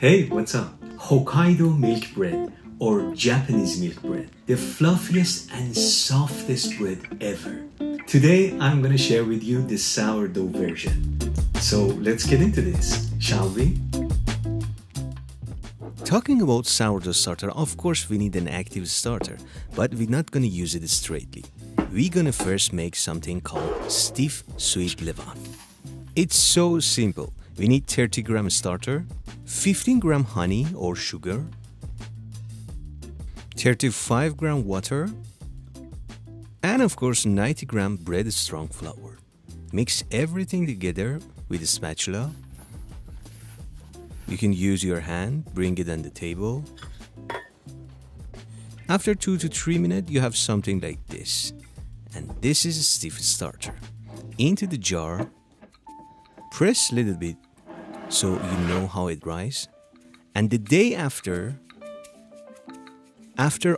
Hey, what's up? Hokkaido milk bread or Japanese milk bread, the fluffiest and softest bread ever. Today, I'm gonna share with you the sourdough version. So let's get into this, shall we? Talking about sourdough starter, of course we need an active starter, but we're not gonna use it straightly. We're gonna first make something called stiff sweet levain. It's so simple. We need 30 gram starter, 15 gram honey or sugar, 35 gram water, and of course 90 gram bread strong flour. Mix everything together with a spatula. You can use your hand, bring it on the table. After 2 to 3 minutes, you have something like this. And this is a stiff starter. Into the jar, press a little bit so you know how it dries. And the day after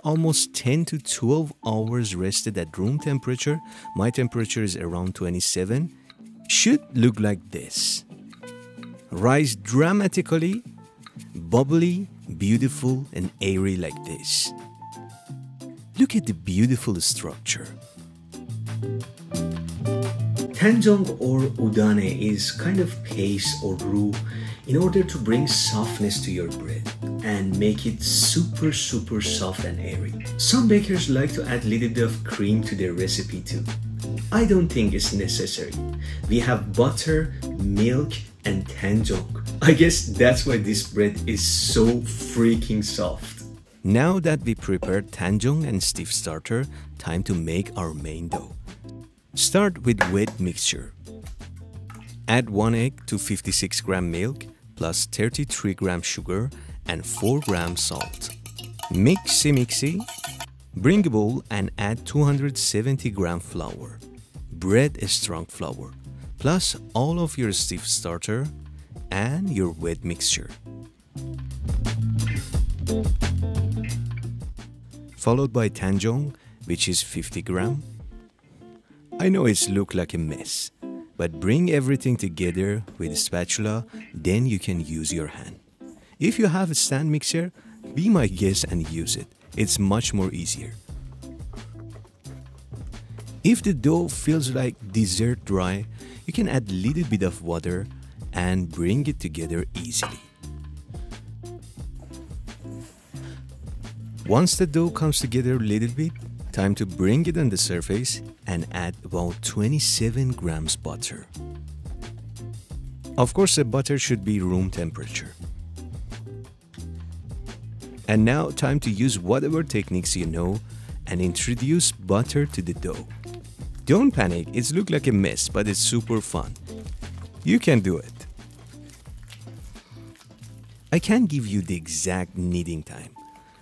almost 10 to 12 hours rested at room temperature, my temperature is around 27, should look like this. Rise dramatically, bubbly, beautiful, and airy like this. Look at the beautiful structure. Tanzhong or udane is kind of paste or roux in order to bring softness to your bread and make it super soft and airy. Some bakers like to add a little bit of cream to their recipe too. I don't think it's necessary. We have butter, milk, and Tanzhong. I guess that's why this bread is so freaking soft. Now that we prepared Tanzhong and stiff starter, time to make our main dough. Start with wet mixture. Add 1 egg to 56 gram milk plus 33 gram sugar and 4 gram salt. Mixy. Bring a bowl and add 270 gram flour. Bread strong flour plus all of your stiff starter and your wet mixture. Followed by Tanzhong, which is 50 gram. I know it's look like a mess, but bring everything together with a spatula, then you can use your hand. If you have a stand mixer, be my guest and use it. It's much more easier. If the dough feels like dessert dry, you can add a little bit of water and bring it together easily. Once the dough comes together a little bit, time to bring it on the surface and add about 27 grams butter. Of course, the butter should be room temperature. And now time to use whatever techniques you know and introduce butter to the dough. Don't panic, it looks like a mess, but it's super fun. You can do it. I can't give you the exact kneading time.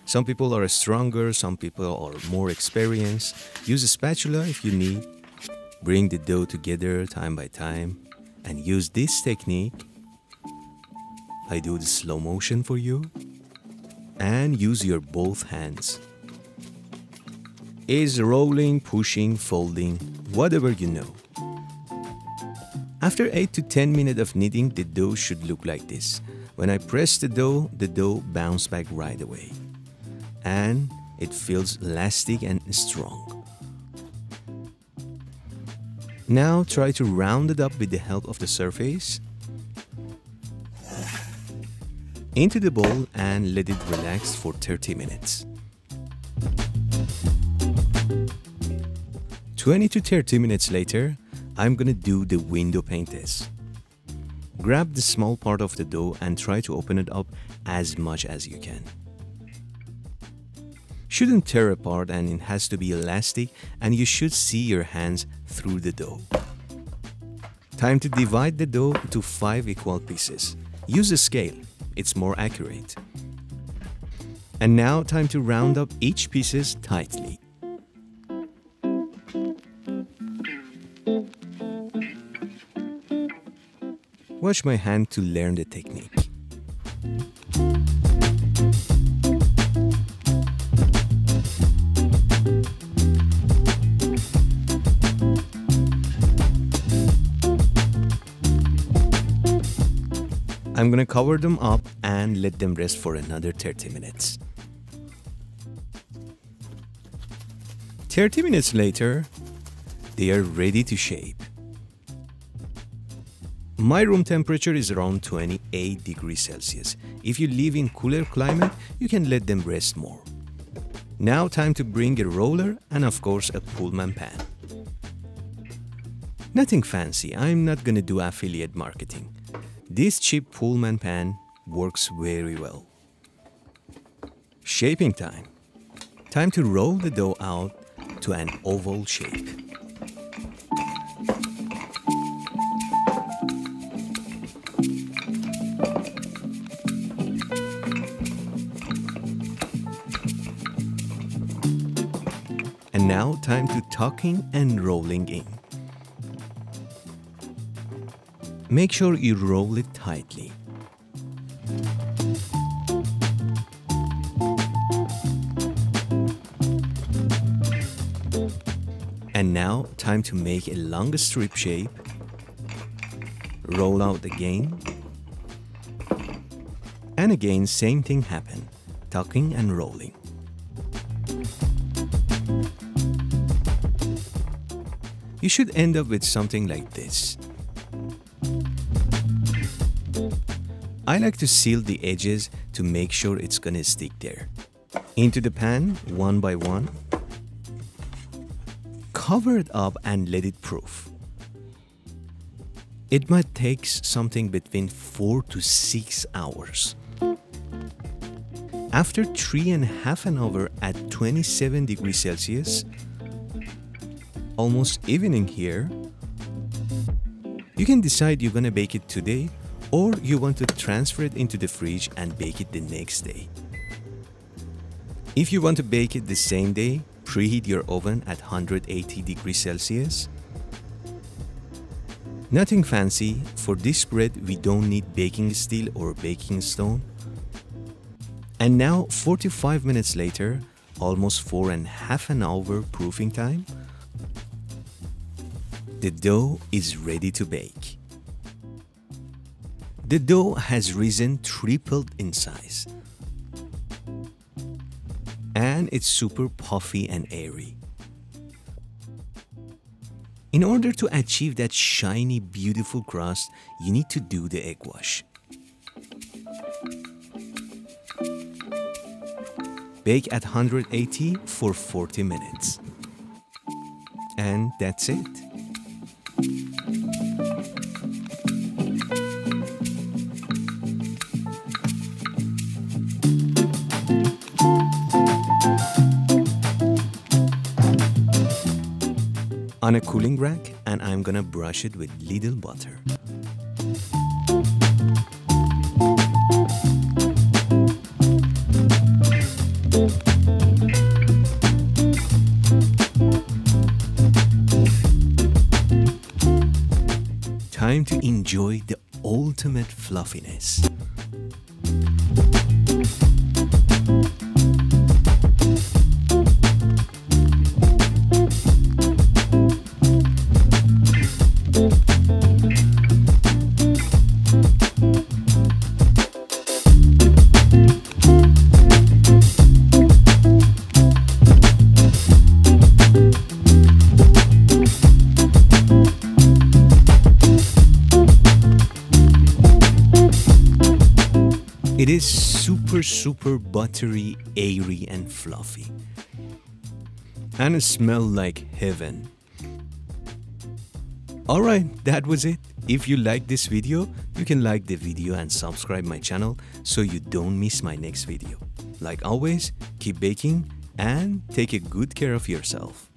Some people are stronger, some people are more experienced. Use a spatula if you need. Bring the dough together time by time and use this technique. I do the slow motion for you. And use your both hands. Is rolling, pushing, folding, whatever you know. After 8 to 10 minutes of kneading, the dough should look like this. When I press the dough bounces back right away. And it feels elastic and strong. Now try to round it up with the help of the surface. Into the bowl and let it relax for 30 minutes. 20 to 30 minutes later, I'm gonna do the window pane test. Grab the small part of the dough and try to open it up as much as you can. Shouldn't tear apart and it has to be elastic and you should see your hands through the dough. Time to divide the dough into 5 equal pieces. Use a scale, it's more accurate. And now time to round up each pieces tightly. Watch my hand to learn the technique. I'm gonna cover them up and let them rest for another 30 minutes. 30 minutes later, they are ready to shape. My room temperature is around 28 degrees Celsius. If you live in cooler climate, you can let them rest more. Now time to bring a roller and of course a Pullman pan. Nothing fancy, I'm not gonna do affiliate marketing. This cheap Pullman pan works very well. Shaping time. Time to roll the dough out to an oval shape. And now time to tucking and rolling in. Make sure you roll it tightly. And now time to make a long strip shape. Roll out again. And again same thing happen, tucking and rolling. You should end up with something like this. I like to seal the edges to make sure it's gonna stick there. Into the pan, one by one. Cover it up and let it proof. It might take something between 4 to 6 hours. After 3.5 hours at 27 degrees Celsius, almost evening here, you can decide you're gonna bake it today or you want to transfer it into the fridge and bake it the next day. If you want to bake it the same day, preheat your oven at 180 degrees Celsius. Nothing fancy, for this bread we don't need baking steel or baking stone. And now 45 minutes later, almost 4.5 hours proofing time, the dough is ready to bake. The dough has risen tripled in size. And it's super puffy and airy. In order to achieve that shiny, beautiful crust, you need to do the egg wash. Bake at 180 for 40 minutes. And that's it. On a cooling rack, and I'm gonna brush it with little butter. Time to enjoy the ultimate fluffiness. It is super buttery, airy and fluffy. And it smells like heaven. Alright, that was it. If you like this video, you can like the video and subscribe my channel so you don't miss my next video. Like always, keep baking and take a good care of yourself.